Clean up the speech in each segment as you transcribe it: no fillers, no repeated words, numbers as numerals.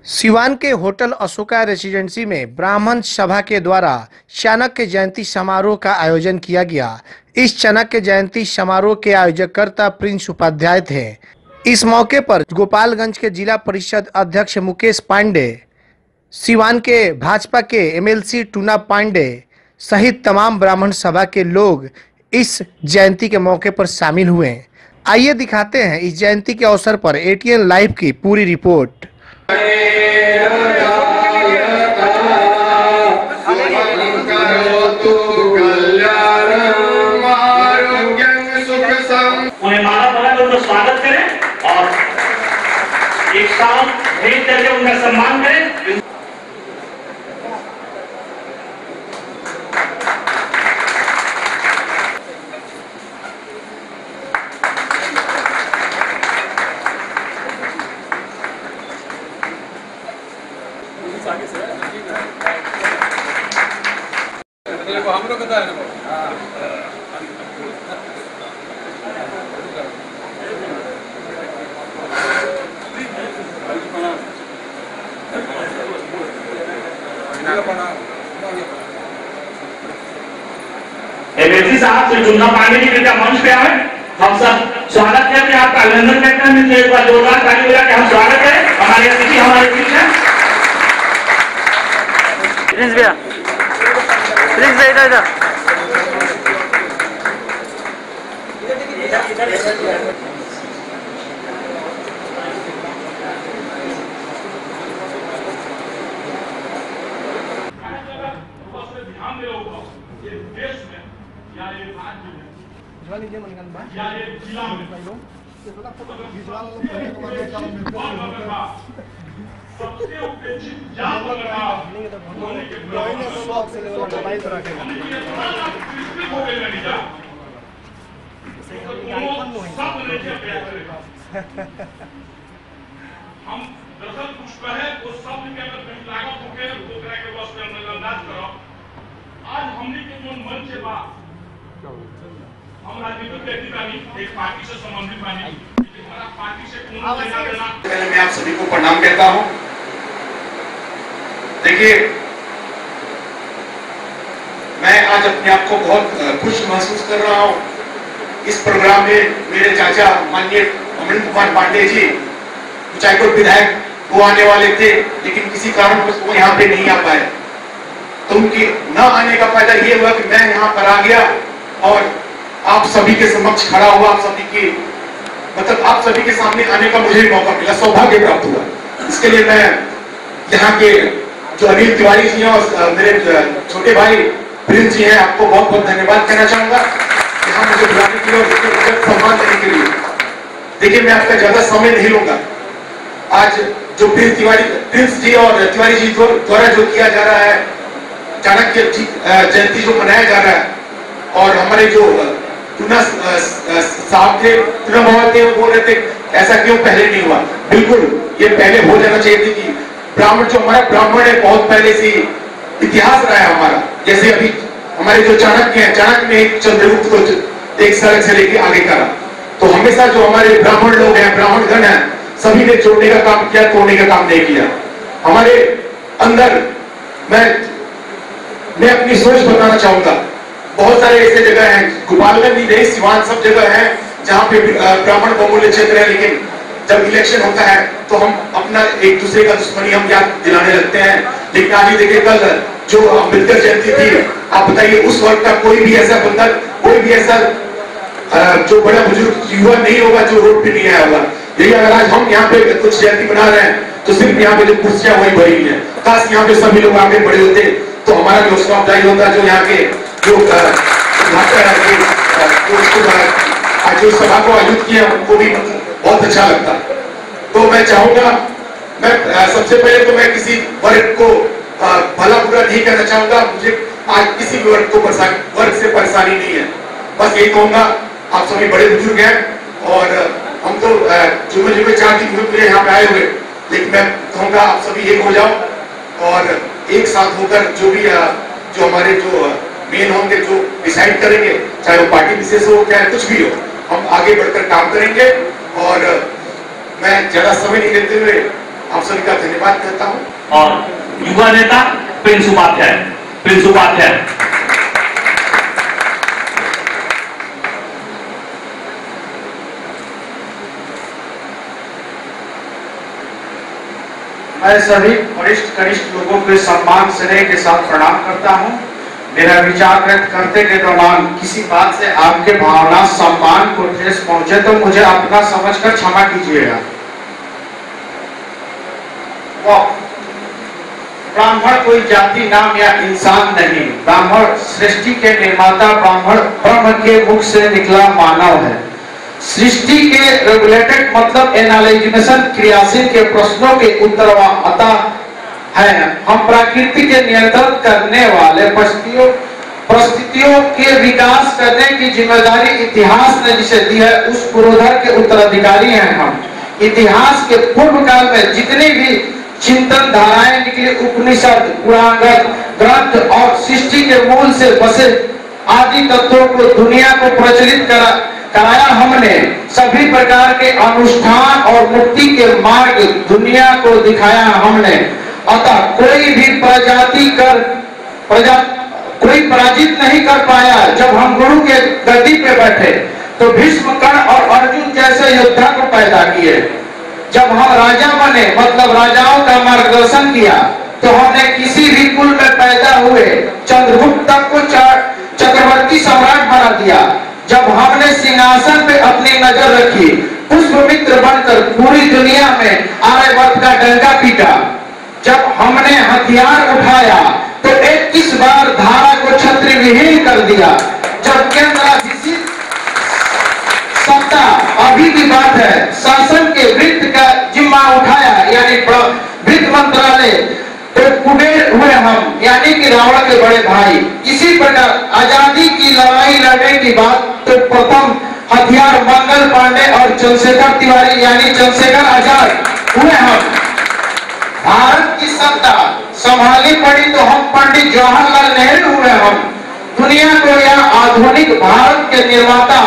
सिवान के hotel Ashoka residency में ब्राह्मण सभा के द्वारा चाणक्य जयंती समारोह का आयोजन किया गया। इस चाणक्य जयंती समारोह के आयोजकर्ता प्रिंस उपाध्याय थे। इस मौके पर गोपालगंज के जिला परिषद अध्यक्ष मुकेश पांडे, सिवान के भाजपा के एमएलसी टूना पांडे सहित तमाम ब्राह्मण सभा के लोग इस जयंती के मौके पर शामिल हुए। आइए दिखाते हैं इस जयंती के अवसर पर एटीएन लाइव की पूरी रिपोर्ट। उन्हें माला पहना कर उनका स्वागत करें और एक साथ भेंट करके उनका सम्मान करें। हम लोग बता रहे एमएलसी साहब से टूना पांडे जी कृपया मंच पे आए। हम सब स्वागत करते हैं, आपका अभिनंदन करते हैं। मिलकर एक बार जोरदार ताली बजा के हम स्वागत करें। हमारे अतिथि हमारे बीच हैं। प्रिंस भैया इधर सबसे उपेक्षित जात हम दरअसल कुछ कहे तो शब्द के अगर कहीं लागत होके तो तरह के बस में अंदाज करो। आज हमने के जो मंच है बा हम राजनीतिक व्यक्ति बानी, एक पार्टी से संबंधित बानी, हमारा पार्टी से कोनो लेना देना। पहले मैं आप सभी को प्रणाम कहता हूं। देखिए, मैं आज अपने आप को बहुत खुश महसूस कर रहा हूं। इस प्रोग्राम में मेरे चाचा माननीय अमन कुमार पांडे जी कुचायकोट विधायक वो आने वाले थे, लेकिन किसी कारण वो यहाँ पे नहीं आ पाए। तो उनकी न आने का फायदा ये हुआ कि मैं यहाँ पर आ गया और आप सभी के समक्ष खड़ा हुआ। आप सभी की आप सभी के सामने आने का मुझे मौका मिला, सौभाग्य प्राप्त हुआ। इसके लिए मैं यहाँ के जो अनिल तिवारी जी हैं और मेरे छोटे भाई प्रिंस जी हैं, आपको बहुत बहुत धन्यवाद कहना चाहूंगा यहाँ मुझे बुलाने के लिए और सम्मान देने के लिए। देखिए, मैं आपका ज्यादा समय नहीं लूंगा। आज जो प्रिंस जी और तिवारी जी द्वारा जो किया जा रहा है, चाणक्य जयंती जो मनाया जा रहा है, और हमारे जो टूना साहब थे, टूना बाबा थे, वो बोल रहे थे ऐसा क्यों पहले नहीं हुआ। बिल्कुल ये पहले हो जाना चाहिए थी कि ब्राह्मण जो हमारा ब्राह्मण है बहुत पहले से इतिहास रहा है हमारा। जैसे अभी हमारे जो चाणक्य हैं, चाणक्य ने चंद्रगुप्त को एक सड़क से लेके आगे करा। तो हमेशा जो हमारे ब्राह्मण लोग हैं, ब्राह्मण गण है, सभी ने जोड़ने का काम किया, तोड़ने का काम नहीं किया। हमारे अंदर मैं अपनी सोच बताना चाहूंगा। बहुत सारे ऐसे जगह हैं, गोपालगंज ही नहीं, सिवान सब जगह है जहाँ पे ब्राह्मण बहुमूल्य क्षेत्र है, लेकिन जब इलेक्शन होता है तो हम अपना एक दूसरे का दुश्मनी हम याद दिलाने लगते हैं। लेकिन आज ही देखिए, कल जो अम्बेडकर जयंती थी, आप बताइए उस वर्ग का कोई भी ऐसा बंदा, कोई भी ऐसा जो बड़ा बुजुर्ग युवा नहीं होगा जो रोड पे नहीं आया होगा। यही अगर आज हम यहाँ पे कुछ जयंती बना रहे हैं तो सिर्फ यहाँ पे जो कुर्सियां वही भरी हुई है। काश यहाँ पे सभी लोग आगे बड़े होते तो हमारा जो हौसला अफजाई होता, जो यहाँ के जो सभा को आयोजित किया उनको भी बहुत अच्छा लगता। तो मैं चाहूंगा, मैं सबसे पहले तो मैं किसी वर्ग को भला बुरा नहीं कहना चाहूंगा। मुझे आज किसी भी वर्ग से परेशानी नहीं है। बस यही कहूंगा, आप सभी बड़े बुजुर्ग हैं और हम तो जुम्मे 4 दिन घूमे फिरे यहाँ पे आए हुए, लेकिन मैं कहूंगा आप सभी एक हो जाओ और एक साथ होकर जो भी जो हमारे जो मेन होंगे, जो डिसाइड करेंगे, चाहे वो पार्टी विशेष हो चाहे कुछ भी हो, हम आगे बढ़कर काम करेंगे। और मैं ज्यादा समय नहीं लेते हुए आप सभी का धन्यवाद करता हूं। और युवा नेता प्रिंस उपाध्याय। मैं सभी वरिष्ठ कनिष्ठ लोगों के सम्मान स्नेह के साथ प्रणाम करता हूं। मेरा विचार व्यक्त करने के दौरान किसी बात से आपके भावना सम्मान को ठेस पहुंचे तो मुझे अपना समझकर क्षमा कीजिएगा। ब्राह्मण कोई जाति नाम या इंसान नहीं, ब्राह्मण सृष्टि के निर्माता, ब्राह्मण ब्रह्म के मुख से निकला मानव है। सृष्टि के रेगुलेटेड मतलब एनालिजिमेशन क्रियाशील के प्रश्नों के उत्तरदाता है। हम प्रकृति के नियंत्रण करने वाले परिस्थितियों के विकास करने की जिम्मेदारी इतिहास ने जिसे दी है उस पुरोधर के उत्तराधिकारी हैं हम। इतिहास के पूर्व काल में जितनी भी चिंतन धाराएं निकली, उपनिषद, पुराण ग्रंथ और सृष्टि के मूल से बसे आदि तत्वों को दुनिया को प्रचलित कराया हमने। सभी प्रकार के अनुष्ठान और मुक्ति के मार्ग दुनिया को दिखाया हमने। अतः कोई भी कोई पराजित नहीं कर पाया। जब हम गुरु के गद्दी पे बैठे तो भीष्म, कर्ण और अर्जुन जैसे योद्धा को पैदा किए। जब हम राजा बने मतलब राजाओं का मार्गदर्शन किया तो हमने किसी भी कुल में पैदा हुए चंद्रगुप्त तक को चक्रवर्ती सम्राट बना दिया। जब हमने सिंहासन पे अपनी नजर रखी, पुष्पमित्र बनकर पूरी दुनिया में आर्यवर्त का डंका पीटा। जब हमने हथियार उठाया तो 21 बार धारा को छत्र विहीन कर दिया। जब केंद्राधीशित सत्ता अभी की बात है, शासन के वृत्त का जिम्मा उठाया यानी वित्त मंत्रालय तो कुबेर हुए हम यानी कि रावण के बड़े भाई। इसी प्रकार आजादी की लड़ाई लड़ने की बात तो प्रथम हथियार मंगल पांडे और चंद्रशेखर तिवारी यानी चंद्रशेखर आजाद हुए हम। भारत की सत्ता संभाली पड़ी तो हम पंडित जवाहरलाल नेहरू हुए हम। दुनिया को या आधुनिक भारत के निर्माता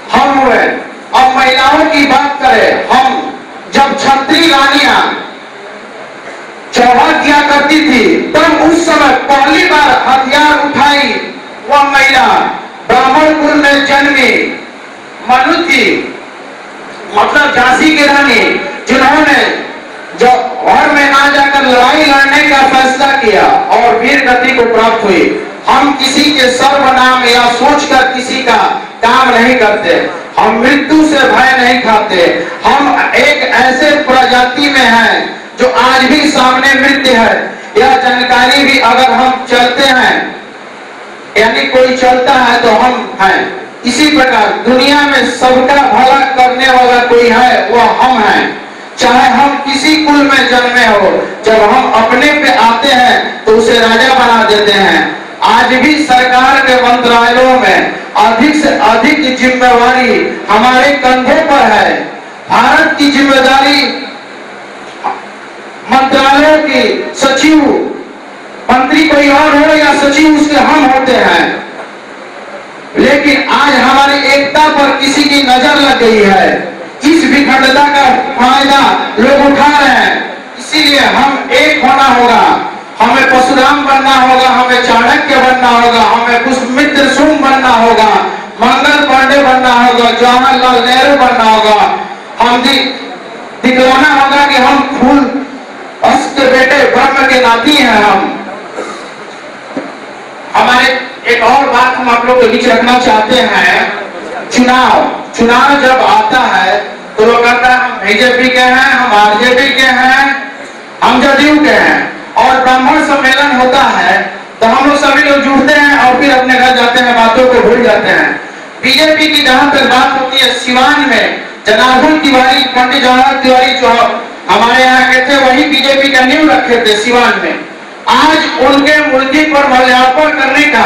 हम हुए। अब महिलाओं की बात करें, हम जब छत्री रानियां चौहा किया करती थी तब उस समय पहली बार हथियार उठाई वह महिला ब्राह्मण कुल में जन्मी मनु थी, मतलब झांसी की रानी, जिन्होंने जब और में ना जाकर लड़ाई लड़ने का फैसला किया और वीर गति को प्राप्त हुई। हम किसी के सर्वनाम या सोचकर किसी का काम नहीं करते, हम मृत्यु से भय नहीं खाते। हम एक ऐसे प्रजाति में हैं जो आज भी सामने मृत्यु है। यह जानकारी भी अगर हम चलते हैं यानी कोई चलता है तो हम हैं। इसी प्रकार दुनिया में सबका भला करने वाला कोई है वह हम हैं। चाहे हम किसी कुल में जन्मे हो, जब हम अपने पे आते हैं तो उसे राजा बना देते हैं। आज भी सरकार के मंत्रालयों में अधिक से अधिक जिम्मेवारी हमारे कंधों पर है। भारत की जिम्मेदारी मंत्रालयों की सचिव मंत्री कोई और हो या सचिव उसके हम होते हैं, लेकिन आज हमारी एकता पर किसी की नजर लग गई है। इस विखंडता का फायदा लोग उठा रहे हैं। इसीलिए हम एक होना होगा। हमें परशुराम बनना होगा, हमें चाणक्य बनना होगा, हमें पुष्पमित्र सुम बनना होगा, मंगल पांडे बनना होगा, जवाहरलाल नेहरू बनना होगा। हम दिखलाना होगा कि हम फूल के बेटे ब्रह्म के नाती हैं। हम हमारे एक और बात हम आप लोग के बीच रखना चाहते हैं। चुनाव जब आता है तो लोग कहता है हम बीजेपी के हैं, हम आरजेडी के हैं, हम जदयू के हैं। और ब्राह्मण सम्मेलन होता है तो हम लोग सभी लोग जुड़ते हैं और फिर अपने घर जाते हैं, बातों को भूल जाते हैं। बीजेपी की जहां तक बात होती है, सिवान में जनार्दन तिवारी, पंडित जवाहरलाल तिवारी जो हमारे यहाँ के थे वही बीजेपी का नींव रखे थे सिवान में। आज उनके मूर्ति पर माल्यार्पण करने का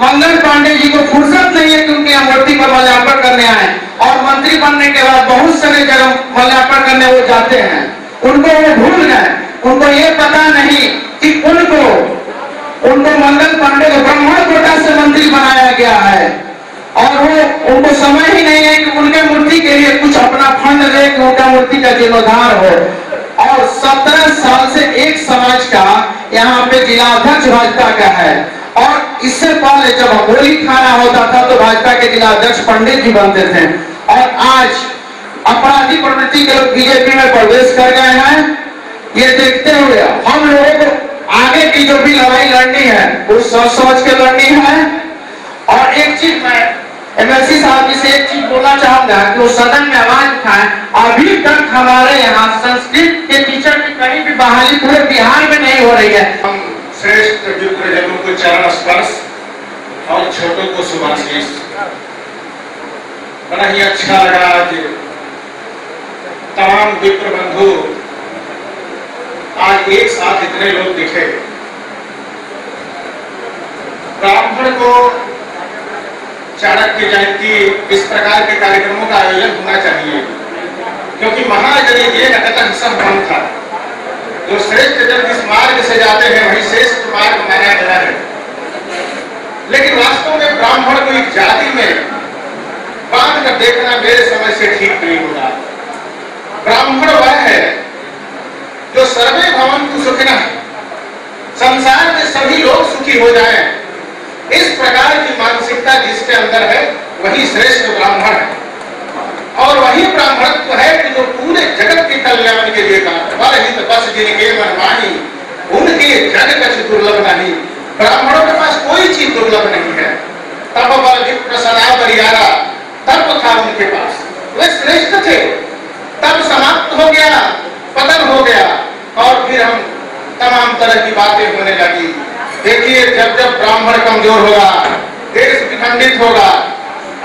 मंगल पांडे जी को फुर्सत नहीं है कि उनके मूर्ति पर माल्यार्पण करने आए। और मंत्री बनने के बाद बहुत सारे जगह माल्यार्पण करने वो जाते हैं, उनको वो भूल गए। उनको ये पता नहीं कि उनको मंगल पांडे को ब्राह्मण कोटा से मंत्री बनाया गया है और वो उनको समय ही नहीं है कि उनके मूर्ति के लिए कुछ अपना फंड दे कि उनका मूर्ति का जीर्णोद्धार हो। 17 साल से एक समाज का यहाँ पे जिला अध्यक्ष भाजपा का है, और इससे पहले जब होली खाना होता था तो भाजपा के जिला अध्यक्ष पंडित जी बनते थे, और आज अपराधी प्रवृत्ति के लोग बीजेपी में प्रवेश कर गए हैं। ये देखते हुए हम लोगों को आगे की जो भी लड़ाई लड़नी है वो सोच समझ के लड़नी है। और एक चीज मैं एमएलसी साहब जी से एक चीज बोलना चाहूंगा कि वो सदन में आवाज उठाएं। अभी तक हमारे यहाँ संस्कृत के टीचर की कहीं भी बहाली पूरे बिहार में नहीं हो रही है। हम श्रेष्ठ विप्रजनों को चरण स्पर्श और छोटों को शुभाशीष। बड़ा ही अच्छा लगा आज तमाम विप्र बंधु आज एक साथ इतने लोग दिखे। ब्राह्मण को चाणक्य जयंती इस प्रकार के कार्यक्रमों का आयोजन होना चाहिए, क्योंकि महाजनी ये नकतन संपन्न था। जो श्रेष्ठ जन जिस मार्ग से जाते हैं वही श्रेष्ठ मार्ग माना गया है। लेकिन वास्तव में ब्राह्मण को एक जाति में बांध कर देखना मेरे समझ से ठीक नहीं होगा। ब्राह्मण वह है जो सर्वे भवन्तु सुखिनः, संसार में सभी लोग सुखी हो जाएं, इस प्रकार की मानसिकता जिसके अंदर है वही श्रेष्ठ ब्राह्मण है। और वही ब्राह्मणत्व है कि जो पूरे जगत के कल्याण के लिए काम हित बस जिनके मनमानी उनके जग कछ दुर्लभ नहीं। ब्राह्मणों के पास कोई चीज दुर्लभ नहीं है। तब बल विप्र सदा बरियारा तब था उनके पास, वे श्रेष्ठ थे। तब समाप्त हो गया, पतन हो गया, और फिर हम तमाम तरह की बातें होने लगी। देखिए जब जब ब्राह्मण कमजोर होगा, देश विखंडित होगा।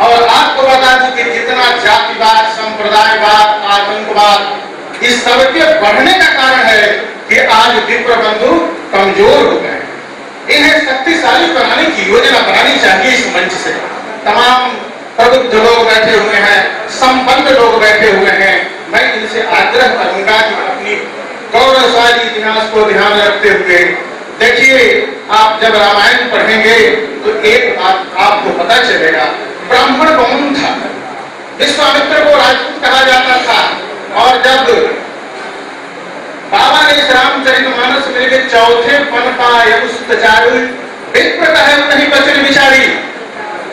और आपको बता दूं कि जितना जातिवाद, संप्रदायवाद, आतंकवाद इस सबके बढ़ने का कारण है कि आज विप्र बंधु कमजोर हो गए। इन्हें शक्तिशाली बनाने की योजना बनानी चाहिए। इस मंच से तमाम प्रबुद्ध लोग बैठे हुए हैं, संपन्न लोग बैठे हुए हैं। मैं इनसे आग्रह करूंगा कि अपनी गौरवशाली इतिहास को ध्यान रखते हुए देखिए, आप जब रामायण पढ़ेंगे तो एक बात आपको पता चलेगा। ब्राह्मण कौन था? विश्वामित्र को राजपूत कहा जाता था, और जब बाबा ने रामचरितमानस में लिखे चौथे पन पाए विप्र कहे नहीं बचन विचारी।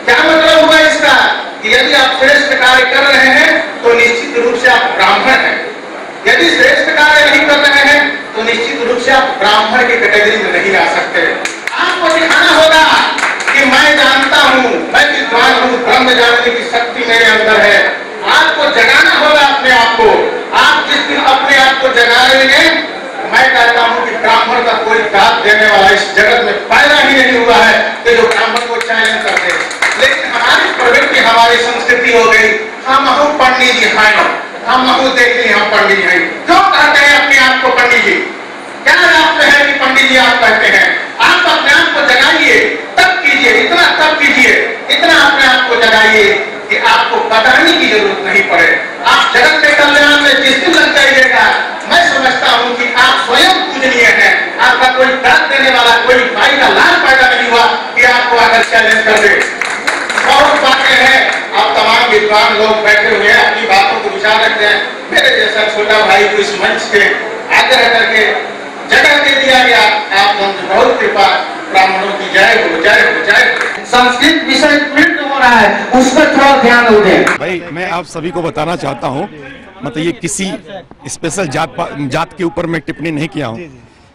क्या मतलब हुआ इसका कि यदि आप श्रेष्ठ कार्य कर रहे हैं तो निश्चित रूप से आप ब्राह्मण हैं। यदि श्रेष्ठ कार्य नहीं कर रहे हैं तो निश्चित रूप से आप ब्राह्मण की कैटेगरी में नहीं आ सकते। आपको दिखाना होगा कि मैं जानता हूं, मैं विद्वान हूं, ब्रह्म जानने की शक्ति मेरे अंदर है। आपको जगाना होगा अपने आप को। आप जिस दिन अपने आप को जगा लेंगे, मैं कहता हूं कि ब्राह्मण का कोई दाद देने वाला इस जगत में पैदा ही नहीं हुआ है कि जो ब्राह्मण को चैलेंज कर दे। लेकिन हमारी प्रवृत्ति, हमारी संस्कृति हो गई, हम पंडित जी हैं, हम देख ली हम पंडित हैं। क्यों कहते हैं अपने आप को पंडित जी? क्या आपने है कि पंडित जी आप कहते हैं? आप अपने आप को जगाइए, तब कीजिए, इतना तब कीजिए, इतना अपने आप को जगाइए कि आपको बताने की जरूरत नहीं पड़े। आप जगत के कल्याण में जिस दिन लग जाइएगा, मैं समझता हूं कि आप स्वयं पूजनीय हैं। आपका कोई दाद देने वाला, कोई भाई का लाल पैदा नहीं हुआ कि आपको आकर चैलेंज कर दे। बहुत बातें हैं, आप तमाम विद्वान लोग बैठे हुए हैं, अपनी बातों को विचार रखते हैं। मेरे जैसा छोटा भाई को इस मंच के आग्रह करके जगह दे दिया गया। आप बहुत कृपा, ब्राह्मणों की जय हो, जय हो, जय हो। संस्कृत विषय विलुप्त हो रहा है, उस पर थोड़ा ध्यान दें। भाई मैं आप सभी को बताना चाहता हूँ, मतलब ये किसी स्पेशल जात के ऊपर मैं टिप्पणी नहीं किया हूँ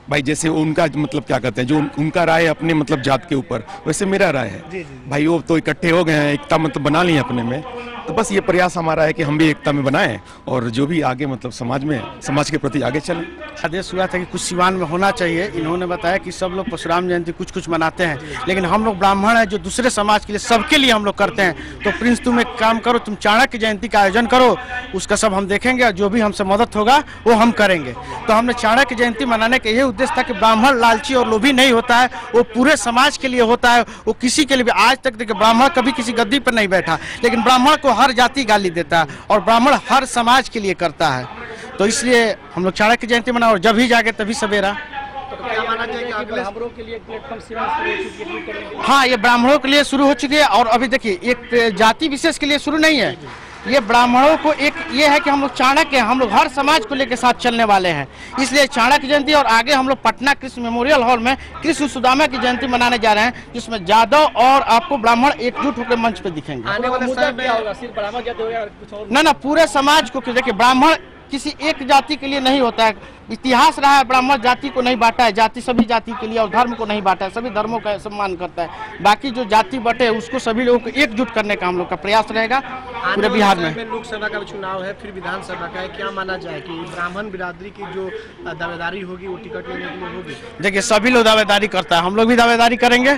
भाई। जैसे उनका मतलब क्या कहते हैं, जो उनका राय अपने मतलब जात के ऊपर, वैसे मेरा राय है भाई। वो तो इकट्ठे हो गए हैं, एकता मतलब बना ली है अपने में, तो बस ये प्रयास हमारा है कि हम भी एकता में बनाएं और जो भी आगे मतलब समाज के प्रति आगे चलें। आदेश हुआ था कि कुछ सिवान में होना चाहिए। इन्होंने बताया कि सब लोग परशुराम जयंती कुछ मनाते हैं, लेकिन हम लोग ब्राह्मण हैं जो दूसरे समाज के लिए, सबके लिए हम लोग करते हैं। तो प्रिंस तुम एक काम करो, तुम चाणक्य जयंती का आयोजन करो, उसका सब हम देखेंगे और जो भी हमसे मदद होगा वो हम करेंगे। तो हमने चाणक्य जयंती मनाने का यही उद्देश्य था कि ब्राह्मण लालची और लोभी नहीं होता है, वो पूरे समाज के लिए होता है, वो किसी के लिए भी। आज तक देखिए ब्राह्मण कभी किसी गद्दी पर नहीं बैठा, लेकिन ब्राह्मण को हर जाति गाली देता है और ब्राह्मण हर समाज के लिए करता है। तो इसलिए हम लोग चाणक्य जयंती मना, और जब ही जागे तभी सवेरा। क्या माना जाए कि ब्राह्मणों के लिए प्लेटफॉर्म सेवा शुरू हो चुकी है? हाँ, ये ब्राह्मणों के लिए शुरू हो चुकी है। और अभी देखिए एक जाति विशेष के लिए शुरू नहीं है, ये ब्राह्मणों को एक ये है कि हम लोग चाणक्य हैं, हम लोग हर समाज को लेकर साथ चलने वाले हैं, इसलिए चाणक्य जयंती और आगे हम लोग पटना कृष्ण मेमोरियल हॉल में कृष्ण सुदामा की जयंती मनाने जा रहे हैं, जिसमें यादव और आपको ब्राह्मण एकजुट होकर मंच पे दिखेंगे। आने वाले समय में क्या होगा, सिर्फ ब्राह्मण जाति होगा कुछ और? ना पूरे समाज को, देखिए ब्राह्मण किसी एक जाति के लिए नहीं होता है, इतिहास रहा है ब्राह्मण जाति को नहीं बांटा है, जाति सभी जाति के लिए और धर्म को नहीं बांटा है, सभी धर्मों का सम्मान करता है, बाकी जो जाति बटे है उसको सभी लोगों को एकजुट करने का हम लोग का प्रयास रहेगा पूरे बिहार में। लोकसभा का चुनाव है, फिर विधानसभा का है, क्या माना जाए कि ब्राह्मण बिरादरी की जो दावेदारी होगी वो टिकट लेने के लिए होगी? देखिए सभी लोग दावेदारी करता है, हम लोग भी दावेदारी करेंगे।